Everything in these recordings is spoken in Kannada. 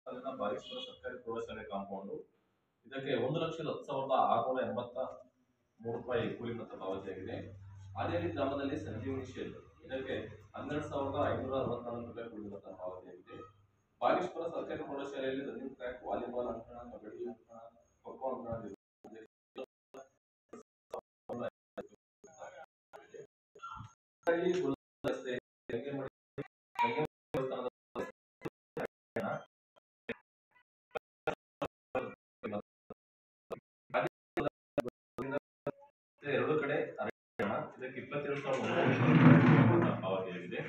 ಬಾಗೇಶ್ವರ ಸರ್ಕಾರಿ ಪ್ರೌಢಶಾಲೆ ಕಾಂಪೌಂಡು ಇದಕ್ಕೆ 1,10,683 ರೂಪಾಯಿ ಕೂಲಿ ಮೊತ್ತ ಪಾವತಿಯಾಗಿದೆ. ಹಾಲೇರಿ ಗ್ರಾಮದಲ್ಲಿ ಸಂಜೀವಿನಿ ಶೆಡ್ ಇದಕ್ಕೆ 12,564 ರೂಪಾಯಿ ಕೂಲಿ ಮೊತ್ತ ಪಾವತಿಯಾಗಿದೆ. ಬಾಗೇಶ್ವರ ಸರ್ಕಾರಿ ಪ್ರೌಢಶಾಲೆಯಲ್ಲಿ ರನ್ನಿಂಗ್ ಟ್ರ್ಯಾಕ್, ವಾಲಿಬಾಲ್ ಅಂಕಣ, ಕಬಡ್ಡಿ ಅಂಕಣ, ಖೋಖೋ ಅಂಕಣ ಎರಡು ಕಡೆ ಇದಕ್ಕೆ 22,000 ಪಾವತಿಯಾಗಿದೆ.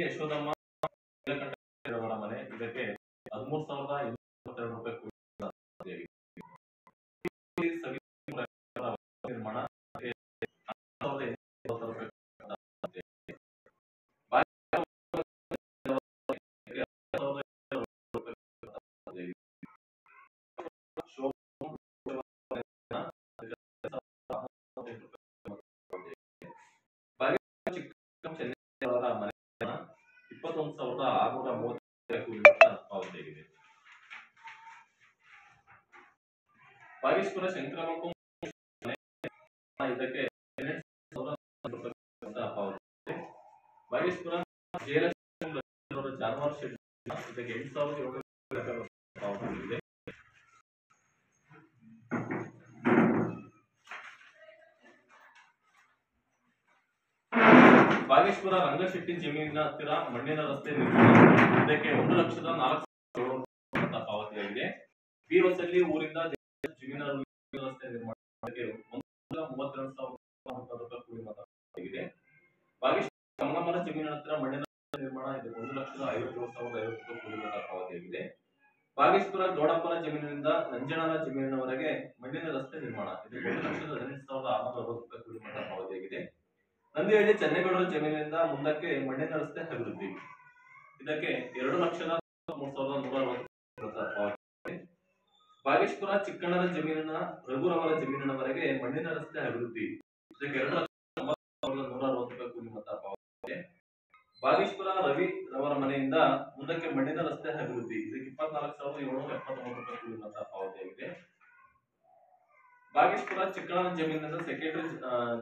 ಯಶೋದಮ್ಮ ಮನೆ ಇದಕ್ಕೆ 13,222 ರೂಪಾಯಿ ನಿರ್ಮಾಣ ಮನೆ 21,630 ಕೂಲಿ ಮೊತ್ತ ಪಾವತಿಯಾಗಿದೆ. ಬಾಗೇಶ್ವರ ಶಂಕರಮಕ್ಕ ಇದಕ್ಕೆ 18,000 ಪಾವತಿಯಾಗಿದೆ. ಬಾಗೇಶ್ವರ ಜಯಲಕ್ಷ್ಮಿ ಜಾನುವಾರು ಶೆಡ್ ಇದಕ್ಕೆ 8,700 ಪಾವತಿಯಾಗಿದೆ. ಬಾಗೇಶ್ವರ ರಂಗಶೆಟ್ಟಿ ಜಮೀನಿನ ಹತ್ತಿರ ಮಣ್ಣಿನ ರಸ್ತೆ ನಿರ್ಮಾಣ ಇದಕ್ಕೆ 1,04,000 ಪಾವತಿಯಾಗಿದೆ. ಬಿ ಹೊಸಳ್ಳಿ ಊರಿಂದ ಜಮೀನಿನ ರಸ್ತೆ ನಿರ್ಮಾಣಕ್ಕೆ 1,32,000 ರೂಪಾಯಿ ಕೂಲಿ ಮೊತ್ತ ಆಗಿದೆ. ಬಾಗೇಶ್ವರ ಕಮಲಮರ ಜಮೀನಿನ ಹತ್ತಿರ ಮಣ್ಣಿನ ನಿರ್ಮಾಣ ಇದಕ್ಕೆ 1,57,050 ಕೂಲಿ ಮೊತ್ತ ಪಾವತಿಯಾಗಿದೆ. ಬಾಗೇಶ್ವರ ದೊಡ್ಡಪ್ಪನ ಜಮೀನಿನಿಂದ ನಂಜಣನ ಜಮೀನಿನವರೆಗೆ ಮಣ್ಣಿನ ರಸ್ತೆ ನಿರ್ಮಾಣ ಇದಕ್ಕೆ 1,18,660 ರೂಪಾಯಿ ಕೂಲಿ ಮೊತ್ತ ಪಾವತಿಯಾಗಿದೆ. ನಂದಿಹಳ್ಳಿ ಚೆನ್ನೇಗೌಡರ ಜಮೀನಿನಿಂದ ಮುಂದಕ್ಕೆ ಮಣ್ಣಿನ ರಸ್ತೆ ಅಭಿವೃದ್ಧಿ ಇದಕ್ಕೆ 2,03,160 ಪಾವತಿಯಾಗಿದೆ. ಬಾಗೇಶ್ವರ ಚಿಕ್ಕಣ್ಣನ ಜಮೀನಿನ ರಘುರವರ ಜಮೀನಿನವರೆಗೆ ಮಣ್ಣಿನ ರಸ್ತೆ ಅಭಿವೃದ್ಧಿ ಇದಕ್ಕೆ 2,90,160 ರೂಪಾಯಿ ಕೂಲಿ ಮೊತ್ತ ಪಾವತಿಯಾಗಿದೆ. ಬಾಗೇಶ್ವರ ರವಿ ರವರ ಮನೆಯಿಂದ ಮುಂದಕ್ಕೆ ಮಣ್ಣಿನ ರಸ್ತೆ ಅಭಿವೃದ್ಧಿ ಇದಕ್ಕೆ 24,773 ರೂಪಾಯಿ ಕೂಲಿ ಮೊತ್ತ ಪಾವತಿಯಾಗಿದೆ. ಬಾಗೇಶ್ವರ ಚಿಕ್ಕಣ್ಣನ ಜಮೀನಿನಿಂದ ಸೆಕ್ರೆಟರಿ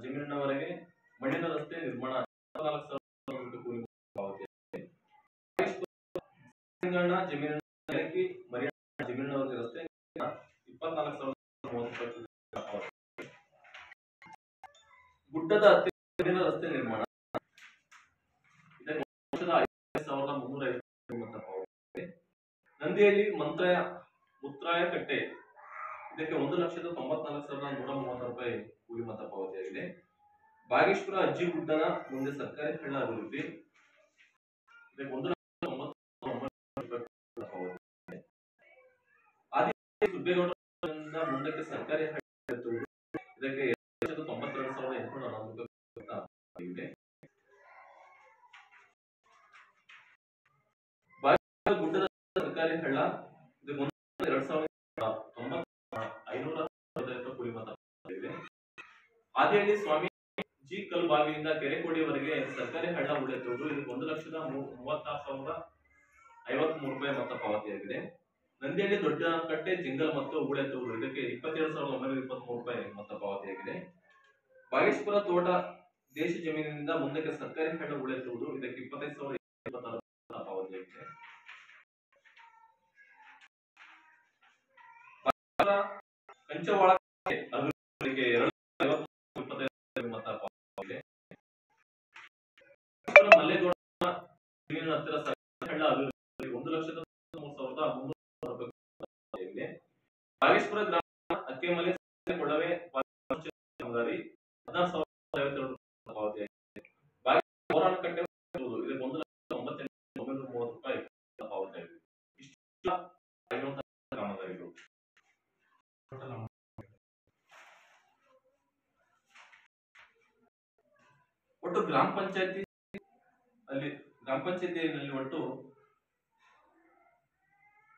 ಜಮೀನಿನವರೆಗೆ ಮಣ್ಣಿನ ರಸ್ತೆ ನಿರ್ಮಾಣ 24,000 ರೂಪಾಯಿ ಕೂಲಿ ಪಾವತಿಯಾಗಿದೆ. ಜಮೀನಿನ ಜಮೀನಿನವರೆಗೆ ರಸ್ತೆ 24,030 ರೂಪಾಯಿ ಗುಡ್ಡದ ಹತ್ತಿರ ರಸ್ತೆ ನಿರ್ಮಾಣ ಇದಕ್ಕೆ 1,05,350 ಮೊತ್ತ ಪಾವತಿಯಾಗಿದೆ. ನಂದಿಯಲ್ಲಿ ಮುತ್ರಾಯ ಕಟ್ಟೆ ಇದಕ್ಕೆ 1,94,130 ರೂಪಾಯಿ ಕೂಲಿ ಮೊತ್ತ ಪಾವತಿಯಾಗಿದೆ. ಬಾಗೇಶ್ವರ ಅಜ್ಜಿಗುಡ್ಡನ ಮುಂದೆ ಸರ್ಕಾರಿ ಹಳ್ಳ ಅಭಿವೃದ್ಧಿ ಇದಕ್ಕೆ 1,90,000 ರೂಪಾಯಿ ಪಾವತಿಯಾಗಿದೆ. ಆದಿ ಸುಬ್ಬೇಗೌಡರಿಂದ ಮುಂದಕ್ಕೆ ಸರ್ಕಾರಿ ಹಳ್ಳ ಇದಕ್ಕೆ 1,92,840 ರೂಪಾಯಿ ಬಾಗೇಶ್ವರ ಗುಡ್ಡದ ಸರ್ಕಾರಿ ಹಳ್ಳ ಇದಕ್ಕೆ 2,90,550 ಕೂಲಿ ಮೊತ್ತ ಪಾವತಿಯಾಗಿದೆ. ಆದಿಹಳ್ಳಿ ಸ್ವಾಮಿ ಜಿ ಕಲ್ಬಾವಿಯಿಂದ ಕೆರೆಕೋಡಿಯವರೆಗೆ ಸರ್ಕಾರಿ ಹಳ್ಳ ಉಳಿಯುವುದು ಇದಕ್ಕೆ 1,36,053 ರೂಪಾಯಿ ಮೊತ್ತ ಪಾವತಿಯಾಗಿದೆ. ನಂದಿಹಳ್ಳಿ ದೊಡ್ಡ ಕಟ್ಟೆ ಜಿಂಗಲ್ ಮತ್ತು ಉಳೆತ್ತೂರು ಇದಕ್ಕೆ 27,923 ರೂಪಾಯಿ ಮೊತ್ತ ಪಾವತಿಯಾಗಿದೆ. ಬಾಗೇಶ್ವರ ತೋಟ ದೇಶ ಜಮೀನಿನಿಂದ ಮುಂದಕ್ಕೆ ಸರ್ಕಾರಿ ಹಳ್ಳ ಉಳೆತ್ತುವುದು ಇದಕ್ಕೆ 25,026 ಪಾವತಿಯಾಗಿದೆ. ಕಂಚವಾಳ ಮಲ್ಲೇಗೌಡ ಜಮೀನಿನ ಹತ್ತಿರ ಸರ್ಕಾರಿ ಹಳ್ಳ ಅಭಿವೃದ್ಧಿ 1,03,300 ರೂಪಾಯಿ. ಬಾಗೇಶ್ವರ ಗ್ರಾಮ ಅಕ್ಕೆಮಲೆ ಕೊಳವೆ ಕಾಮಗಾರಿ 16,052 ಪಾವತಿಯಾಗಿದೆ. ಬಾಗೇಶ್ವರ ಕಟ್ಟೆ ಇದಕ್ಕೆ 1,09,930 ರೂಪಾಯಿ ಪಾವತಿಯಾಗಿದೆ. ಇಷ್ಟು ಕಾಮಗಾರಿಗಳು. ಒಟ್ಟು ಗ್ರಾಮ ಪಂಚಾಯತಿಯಲ್ಲಿ ಒಟ್ಟು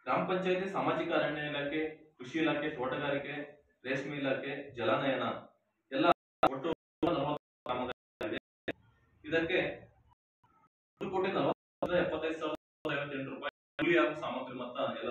ಗ್ರಾಮ ಪಂಚಾಯತಿ, ಸಾಮಾಜಿಕ ಅರಣ್ಯ ಇಲಾಖೆ, ಕೃಷಿ ಇಲಾಖೆ, ತೋಟಗಾರಿಕೆ, ರೇಷ್ಮೆ ಇಲಾಖೆ, ಜಲನಯನ ಎಲ್ಲ ಒಟ್ಟು 40 ಕಾಮಗಾರಿ. ಇದಕ್ಕೆ 1,40,75,058 ರೂಪಾಯಿ ಕೂಲಿ ಹಾಗೂ ಸಾಮಗ್ರಿ ಮೊತ್ತ ಎಲ್ಲ